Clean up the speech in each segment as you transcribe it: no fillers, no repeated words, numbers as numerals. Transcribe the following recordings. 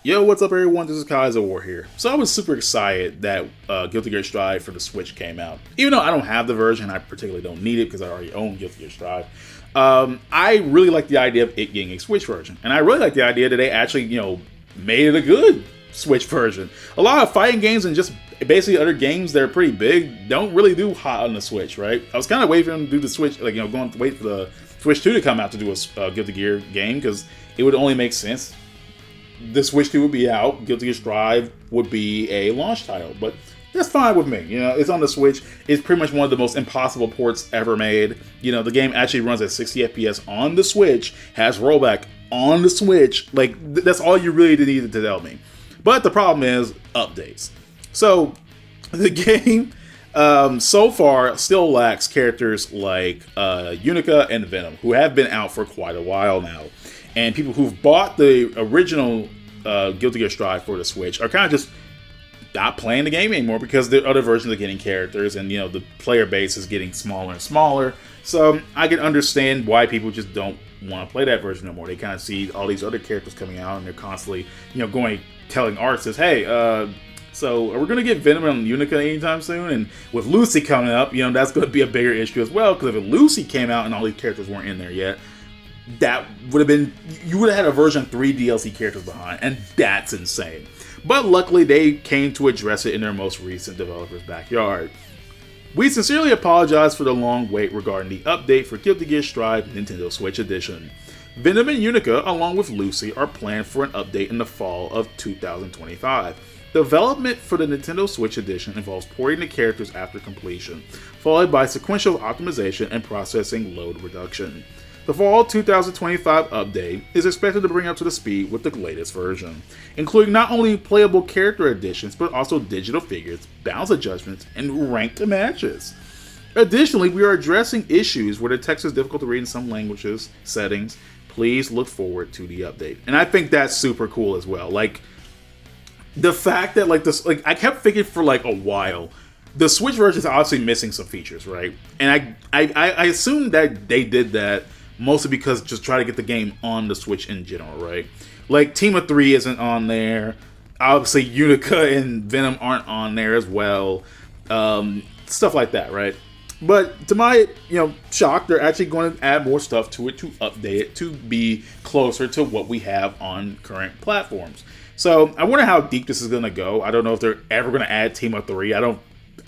Yo, what's up everyone, this is Kaizouwar here. So I was super excited that Guilty Gear Strive for the Switch came out. Even though I don't have the version, I particularly don't need it because I already own Guilty Gear Strive. I really like the idea of it getting a Switch version. And I really like the idea that they actually, made it a good Switch version. A lot of fighting games and just basically other games that are pretty big don't really do hot on the Switch, right? I was kind of waiting for them to do the Switch, going to wait for the Switch 2 to come out to do a Guilty Gear game because it would only make sense. The Switch 2 would be out, Guilty Gear Strive would be a launch title, but that's fine with me. It's on the Switch. It's pretty much one of the most impossible ports ever made. The game actually runs at 60 FPS on the Switch, has rollback on the Switch. That's all you really needed to tell me. But the problem is updates. So the game so far still lacks characters like Unika and Venom, who have been out for quite a while now. And people who've bought the original Guilty Gear Strive for the Switch are kind of just not playing the game anymore because the other versions are getting characters and, the player base is getting smaller and smaller. So I can understand why people just don't want to play that version no more. They kind of see all these other characters coming out and they're constantly, telling artists, hey, so are we going to get Venom and Unika anytime soon? And with Lucy coming up, that's going to be a bigger issue as well because if Lucy came out and all these characters weren't in there yet, that would have been, you would have had a version 3 DLC characters behind, and that's insane. But luckily, they came to address it in their most recent developer's backyard. We sincerely apologize for the long wait regarding the update for Guilty Gear Strive Nintendo Switch Edition. Venom and Unika, along with Lucy, are planned for an update in the fall of 2025. Development for the Nintendo Switch Edition involves porting the characters after completion, followed by sequential optimization and processing load reduction. The fall 2025 update is expected to bring up to the speed with the latest version, including not only playable character additions, but also digital figures, balance adjustments, and ranked matches. Additionally, we are addressing issues where the text is difficult to read in some languages, settings. Please look forward to the update. And I think that's super cool as well. The fact that I kept thinking for a while, the Switch version is obviously missing some features, right? And I assume that they did that mostly because just try to get the game on the Switch in general, right? Team of 3 isn't on there. Obviously, Unika and Venom aren't on there as well. Stuff like that, right? But to my, shock, they're actually going to add more stuff to it to update it to be closer to what we have on current platforms. So I wonder how deep this is going to go. I don't know if they're ever going to add Team of 3. I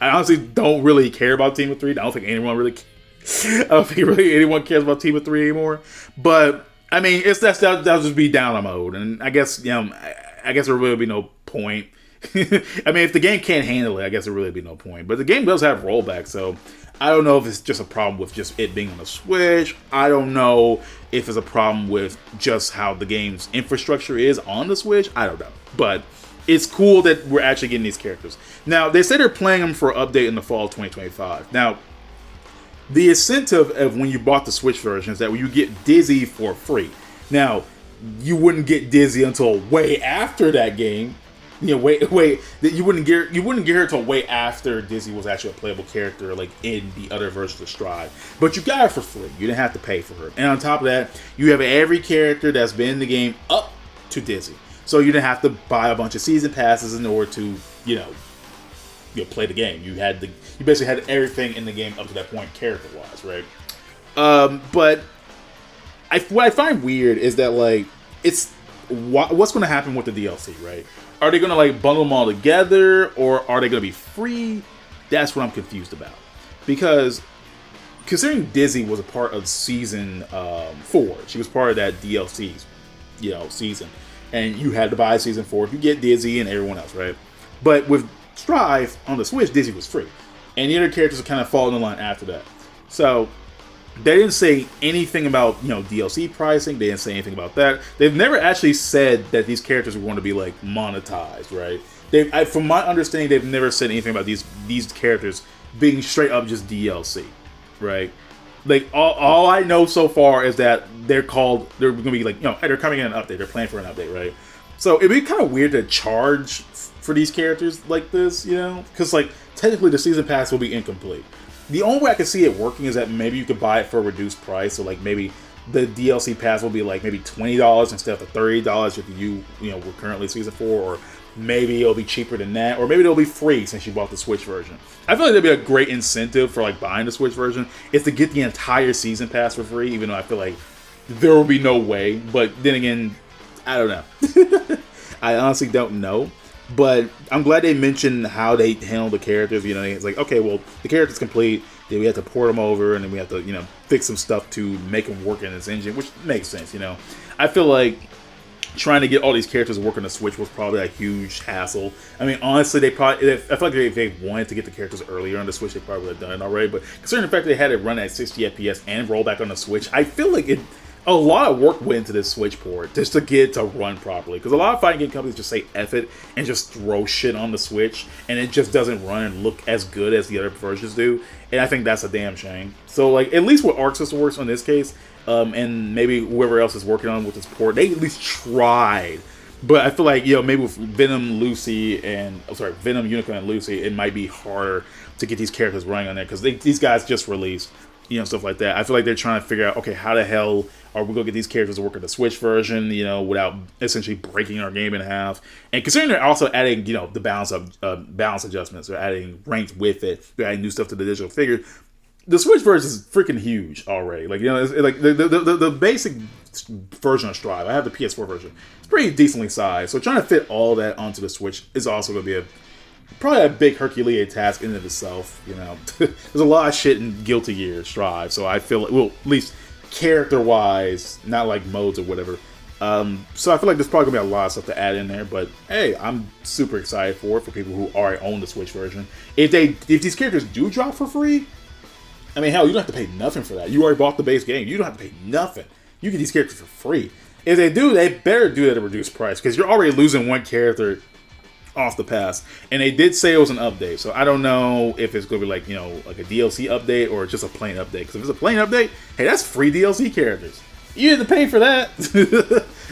honestly don't really care about Team of 3. I don't think anyone really I don't think really anyone cares about Team of 3 anymore. But I mean, that'll just be down mode, and I guess I guess there really be no point. I mean, if the game can't handle it, I guess there really be no point. But the game does have rollback, so I don't know if it's just a problem with just it being on the Switch. I don't know if it's a problem with just how the game's infrastructure is on the Switch. I don't know, but it's cool that we're actually getting these characters. Now, they say they're playing them for an update in the fall of 2025. Now, the incentive of when you bought the Switch version is that you get Dizzy for free. Now, you wouldn't get Dizzy until way after that game. You wouldn't get her until way after Dizzy was actually a playable character, in the other versions of Strive. But you got her for free. You didn't have to pay for her. And on top of that, you have every character that's been in the game up to Dizzy. So you didn't have to buy a bunch of season passes in order to, play the game. You basically had everything in the game up to that point, character-wise, right? But what I find weird is that what's going to happen with the DLC, right? Are they going to bundle them all together, or are they going to be free? That's what I'm confused about. Because considering Dizzy was a part of season 4, she was part of that DLC, season, and you had to buy season 4 if you get Dizzy and everyone else, right? But with Strive on the Switch, Dizzy was free, and the other characters are kind of falling in line after that. So they didn't say anything about DLC pricing. They didn't say anything about that. They've never actually said that these characters were going to be monetized, right? From my understanding, they've never said anything about these characters being straight up just DLC, right? All I know so far is that they're going to be they're coming in an update. They're planning for an update, right? So it'd be kind of weird to charge for these characters like this, because technically the season pass will be incomplete. The only way I can see it working is that maybe you could buy it for a reduced price, so maybe the DLC pass will be like maybe $20 instead of the $30 if we're currently season 4, or maybe it'll be cheaper than that, or maybe it'll be free since you bought the Switch version. I feel like that'd be a great incentive for like buying the Switch version is to get the entire season pass for free, even though I feel like there will be no way. But then again, I don't know. I honestly don't know. But I'm glad they mentioned how they handle the characters. It's like, okay, well, the character's complete. Then we have to port them over, and then we have to, fix some stuff to make them work in this engine, which makes sense, I feel like trying to get all these characters to work on the Switch was probably a huge hassle. I mean, honestly, I feel like if they wanted to get the characters earlier on the Switch, they probably would have done it already. But considering the fact that they had it run at 60 FPS and roll back on the Switch, I feel like a lot of work went into this Switch port just to get it to run properly. Because a lot of fighting game companies just say F it and just throw shit on the Switch, and it just doesn't run and look as good as the other versions do. And I think that's a damn shame. So, like, at least with Arc System Works on this case, and maybe whoever else is working on with this port, they at least tried. But I feel like, maybe with Venom, Unika, and Lucy, it might be harder to get these characters running on there because these guys just released, stuff like that. I feel like they're trying to figure out, okay, how the hell are we going to get these characters to work on the Switch version, without essentially breaking our game in half. And considering they're also adding, the balance adjustments, they're adding ranks with it, they're adding new stuff to the digital figure. The Switch version is freaking huge already. Like, it's like the basic version of Strive. I have the PS4 version. It's pretty decently sized. So trying to fit all that onto the Switch is also going to be probably a big Herculean task in and of itself. There's a lot of shit in Guilty Gear Strive. So I feel like, well, at least character-wise, not like modes or whatever. So I feel like there's probably going to be a lot of stuff to add in there. But hey, I'm super excited for people who already own the Switch version. If these characters do drop for free, I mean, hell, you don't have to pay nothing for that. You already bought the base game. You don't have to pay nothing. You get these characters for free. If they do, they better do that at a reduced price because you're already losing one character off the pass. And they did say it was an update, so I don't know if it's going to be like, like a DLC update or just a plain update. Because if it's a plain update, hey, that's free DLC characters. You have to pay for that.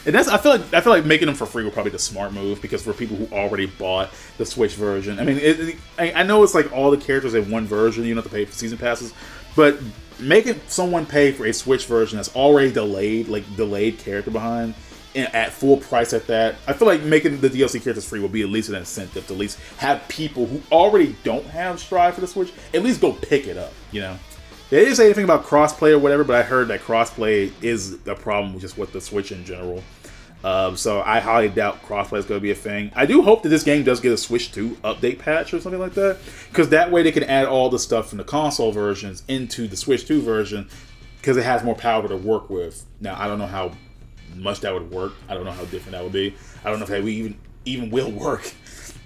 And I feel like making them for free would probably be the smart move because for people who already bought the Switch version, I mean, I know it's like all the characters in one version. You don't have to pay for season passes, but making someone pay for a Switch version that's already delayed character behind and at full price at that, I feel like making the DLC characters free will be at least an incentive to at least have people who already don't have Strive for the Switch at least go pick it up. They didn't say anything about crossplay or whatever, but I heard that crossplay is a problem just with the Switch in general. So I highly doubt crossplay is going to be a thing. I do hope that this game does get a Switch 2 update patch or something like that, because that way they can add all the stuff from the console versions into the Switch 2 version, because it has more power to work with. Now, I don't know how much that would work. I don't know how different that would be. I don't know if that even will work.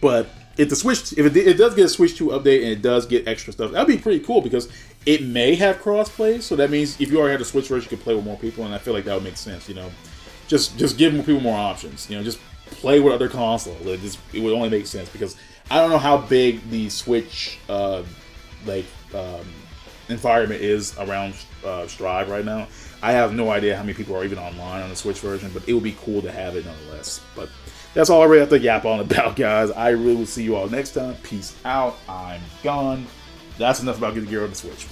But if it does get a Switch 2 update and it does get extra stuff, that'd be pretty cool because it may have crossplay. So that means if you already have the Switch version, you can play with more people, and I feel like that would make sense. Just give more people more options. Just play with other consoles. It would only make sense because I don't know how big the Switch environment is around Strive right now. I have no idea how many people are even online on the Switch version, but it would be cool to have it nonetheless. But that's all I really have to yap on about, guys. I really will see you all next time. Peace out. I'm gone. That's enough about getting gear on the Switch.